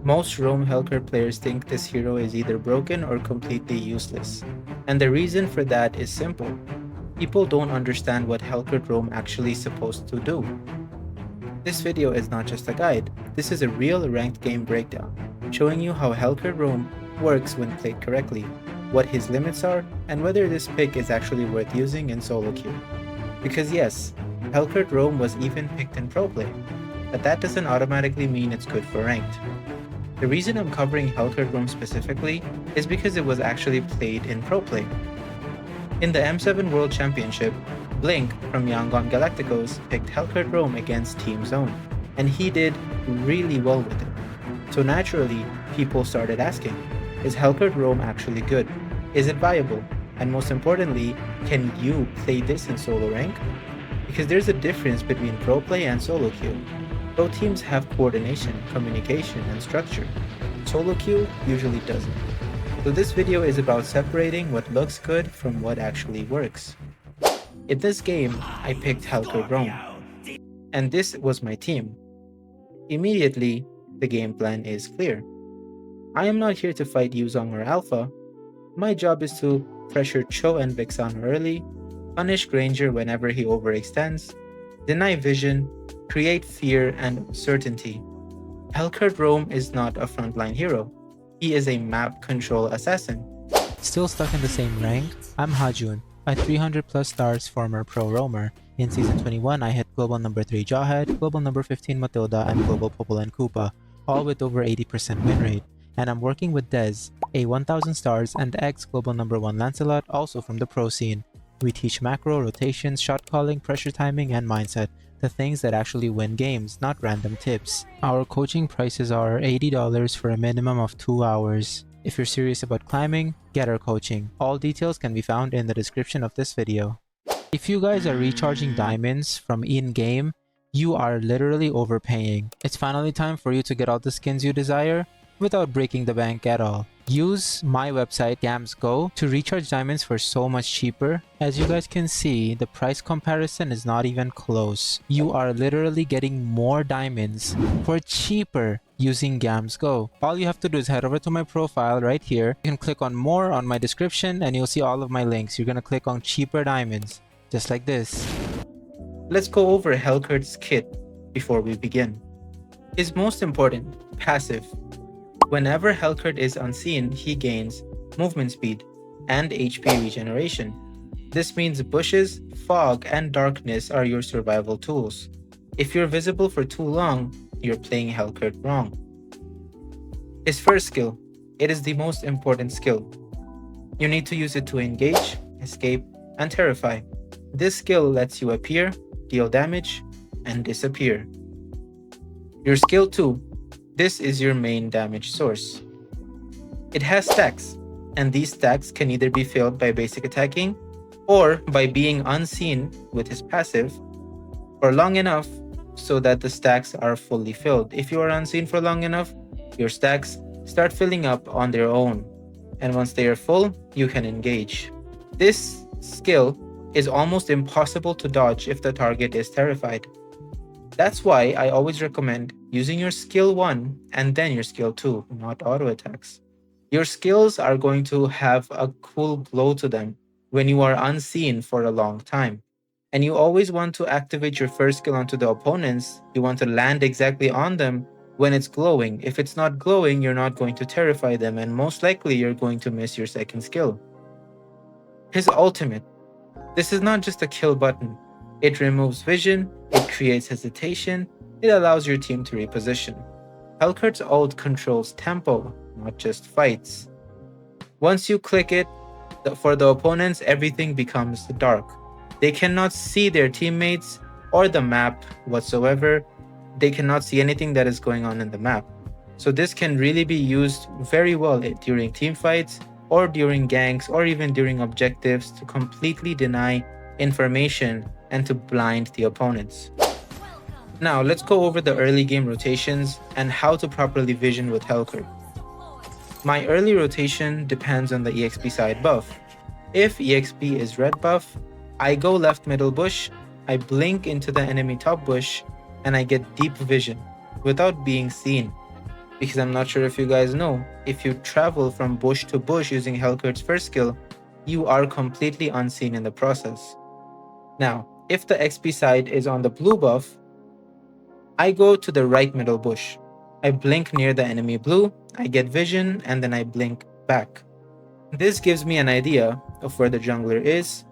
Most Roam Helcurt players think this hero is either broken or completely useless. And the reason for that is simple. People don't understand what Helcurt Roam actually is supposed to do. This video is not just a guide, this is a real ranked game breakdown, showing you how Helcurt Roam works when played correctly, what his limits are, and whether this pick is actually worth using in solo queue. Because yes, Helcurt Roam was even picked in pro play, but that doesn't automatically mean it's good for ranked. The reason I'm covering Helcurt Roam specifically is because it was actually played in pro play. In the M7 World Championship, Blink from Yangon Galacticos picked Helcurt Roam against Team Zone, and he did really well with it. So naturally, people started asking, is Helcurt Roam actually good? Is it viable? And most importantly, can you play this in solo rank? Because there's a difference between pro play and solo queue. Pro teams have coordination, communication, and structure. Solo queue usually doesn't. So this video is about separating what looks good from what actually works. In this game, I picked Helcurt Roam, and this was my team. Immediately, the game plan is clear. I am not here to fight Yuzong or Alpha. My job is to pressure Cho and Vexan early, punish Granger whenever he overextends, deny vision, create fear and uncertainty. Helcurt Roam is not a frontline hero. He is a map control assassin. Still stuck in the same rank? I'm Hajun, a 300 plus stars former pro roamer. In season 21, I hit global number 3 Jawhead, global number 15 Matilda, and global Popol and Koopa, all with over 80% win rate. And I'm working with Dez, a 1000 stars and ex global number 1 Lancelot, also from the pro scene. We teach macro, rotations, shot calling, pressure timing, and mindset, the things that actually win games, not random tips. Our coaching prices are $80 for a minimum of 2 hours. If you're serious about climbing, get our coaching. All details can be found in the description of this video. If you guys are recharging diamonds from in-game, you are literally overpaying. It's finally time for you to get all the skins you desire without breaking the bank at all. Use my website GamsGo to recharge diamonds for so much cheaper. As you guys can see, the price comparison is not even close. You are literally getting more diamonds for cheaper using GamsGo. All you have to do is head over to my profile right here. You can click on more on my description and you'll see all of my links. You're gonna click on cheaper diamonds, just like this. Let's go over Helcurt's kit before we begin. His most important, passive. Whenever Helcurt is unseen, he gains movement speed and HP regeneration. This means bushes, fog, and darkness are your survival tools. If you're visible for too long, you're playing Helcurt wrong. His first skill. It is the most important skill. You need to use it to engage, escape, and terrify. This skill lets you appear, deal damage, and disappear. Your skill 2. This is your main damage source. It has stacks, and these stacks can either be filled by basic attacking or by being unseen with his passive for long enough so that the stacks are fully filled. If you are unseen for long enough, your stacks start filling up on their own, and once they are full, you can engage. This skill is almost impossible to dodge if the target is terrified. That's why I always recommend using your skill 1 and then your skill 2, not auto attacks. Your skills are going to have a cool glow to them when you are unseen for a long time. And you always want to activate your first skill onto the opponents. You want to land exactly on them when it's glowing. If it's not glowing, you're not going to terrify them, and most likely you're going to miss your second skill. His ultimate. This is not just a kill button. It removes vision, it creates hesitation, it allows your team to reposition. Helcurt's ult controls tempo, not just fights. Once you click it, for the opponents, everything becomes dark. They cannot see their teammates or the map whatsoever. They cannot see anything that is going on in the map. So this can really be used very well during team fights or during ganks or even during objectives to completely deny information and to blind the opponents. Now let's go over the early game rotations and how to properly vision with Helcurt. My early rotation depends on the EXP side buff. If EXP is red buff, I go left middle bush, I blink into the enemy top bush, and I get deep vision without being seen. Because I'm not sure if you guys know, if you travel from bush to bush using Helcurt's first skill, you are completely unseen in the process. Now, if the XP side is on the blue buff, I go to the right middle bush. I blink near the enemy blue, I get vision, and then I blink back. This gives me an idea of where the jungler is,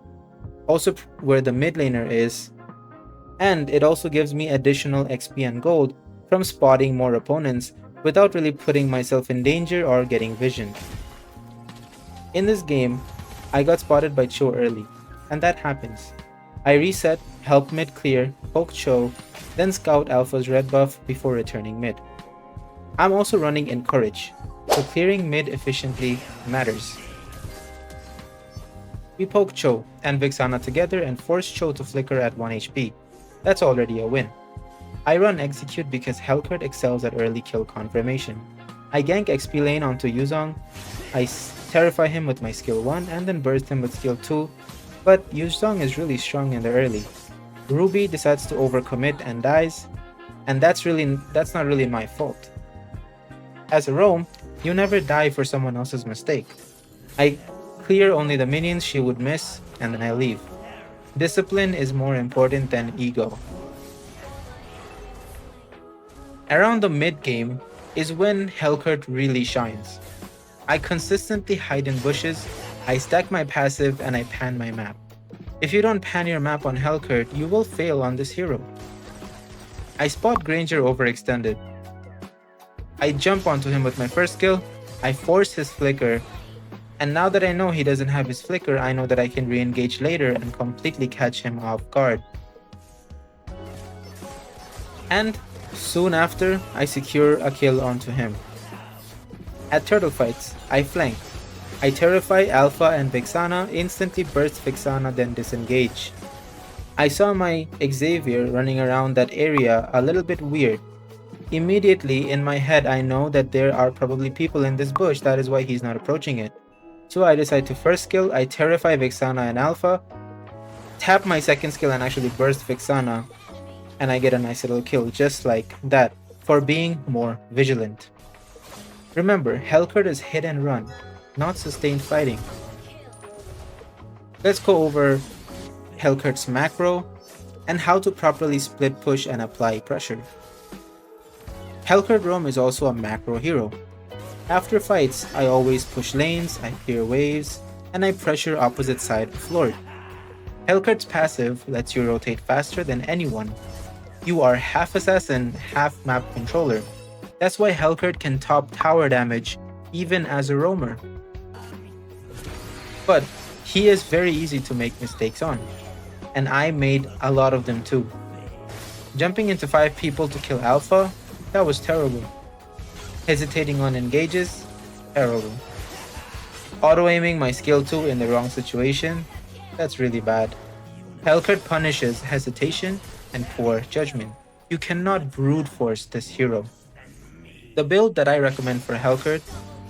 also where the mid laner is, and it also gives me additional XP and gold from spotting more opponents without really putting myself in danger or getting vision. In this game, I got spotted by Cho early, and that happens. I reset, help mid clear, poke Cho, then scout Alpha's red buff before returning mid. I'm also running Encourage, so clearing mid efficiently matters. We poke Cho and Vixana together and force Cho to flicker at 1 HP. That's already a win. I run Execute because Helcurt excels at early kill confirmation. I gank XP lane onto Yuzong, I terrify him with my skill 1 and then burst him with skill 2, but Yuzong is really strong in the early. Ruby decides to overcommit and dies, and that's not really my fault. As a roam, you never die for someone else's mistake. I clear only the minions she would miss, and then I leave. Discipline is more important than ego. Around the mid game is when Helcurt really shines. I consistently hide in bushes, I stack my passive, and I pan my map. If you don't pan your map on Helcurt, you will fail on this hero. I spot Granger overextended. I jump onto him with my first skill, I force his flicker, and now that I know he doesn't have his flicker, I know that I can re-engage later and completely catch him off guard. And soon after, I secure a kill onto him. At turtle fights, I flank. I terrify Alpha and Vixana, instantly burst Vixana, then disengage. I saw my Xavier running around that area a little bit weird. Immediately in my head I know that there are probably people in this bush, that is why he's not approaching it. So I decide to first skill, I terrify Vixana and Alpha, tap my second skill and actually burst Vixana, and I get a nice little kill just like that for being more vigilant. Remember, Helcurt is hit and run, not sustained fighting. Let's go over Helcurt's macro and how to properly split push and apply pressure. Helcurt Roam is also a macro hero. After fights, I always push lanes, I clear waves, and I pressure opposite side of Lord. Helcurt's passive lets you rotate faster than anyone. You are half assassin, half map controller. That's why Helcurt can top tower damage even as a roamer. But he is very easy to make mistakes on, and I made a lot of them too. Jumping into 5 people to kill Alpha, that was terrible. Hesitating on engages, terrible. Auto-aiming my skill 2 in the wrong situation, that's really bad. Helcurt punishes hesitation and poor judgment. You cannot brute force this hero. The build that I recommend for Helcurt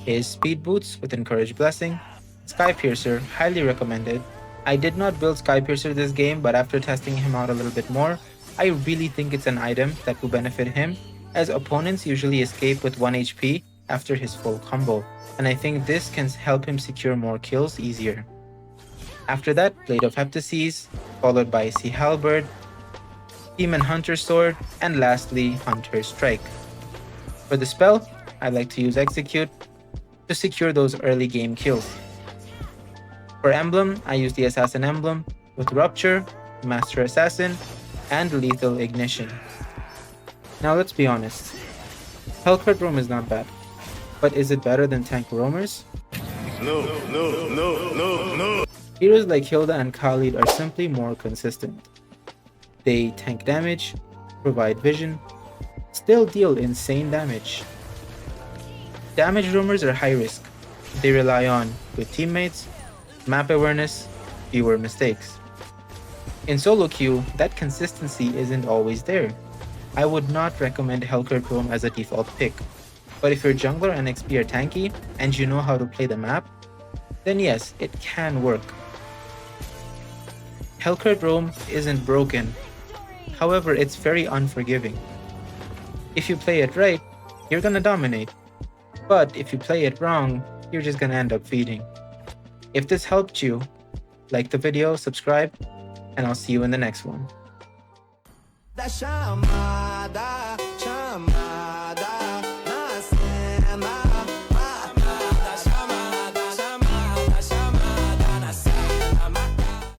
is Speed Boots with Encourage Blessing, Sky Piercer, highly recommended. I did not build Sky Piercer this game, but after testing him out a little bit more, I really think it's an item that will benefit him, as opponents usually escape with 1 HP after his full combo, and I think this can help him secure more kills easier. After that, Blade of Heptases, followed by Sea Halberd, Demon Hunter Sword, and lastly, Hunter Strike. For the spell, I like to use Execute to secure those early game kills. For emblem, I use the Assassin emblem with Rupture, Master Assassin, and Lethal Ignition. Now let's be honest, Helcurt Roam is not bad, but is it better than tank roamers? No. Heroes like Hilda and Khalid are simply more consistent. They tank damage, provide vision, still deal insane damage. Damage roamers are high risk. They rely on good teammates, map awareness, fewer mistakes. In solo queue, that consistency isn't always there. I would not recommend Helcurt Roam as a default pick, but if your jungler and XP are tanky and you know how to play the map, then yes, it can work. Helcurt Roam isn't broken, however it's very unforgiving. If you play it right, you're gonna dominate. But if you play it wrong, you're just gonna end up feeding. If this helped you, like the video, subscribe, and I'll see you in the next one. Da chamada